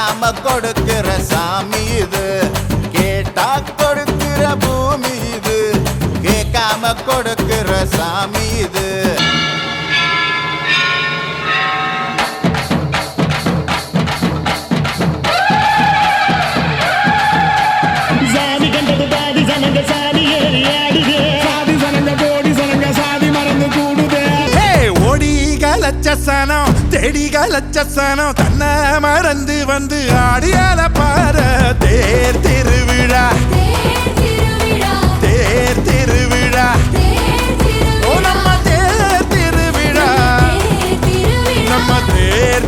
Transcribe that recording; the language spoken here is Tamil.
கேட்காம கொடுக்கிற சாமி இது, கேட்டா கொடுக்கிற பூமி இது, கேட்காம கொடுக்கிற சாமி இது. சாதி கண்டது பாதி சனங்க சாதி ஏறி ஆடுது, சாதி சனங்க கோடி சனங்க சாதி மறந்து கூடுது. ஓடி கலச்ச சனம் தேடி கலச்ச சனம் தன்னை மறந்து வந்து ஆடியால பார. தேர் திருவிழா தேர் திருவிழா ஓ நம்ம தேர் திருவிழா நம்ம தேர்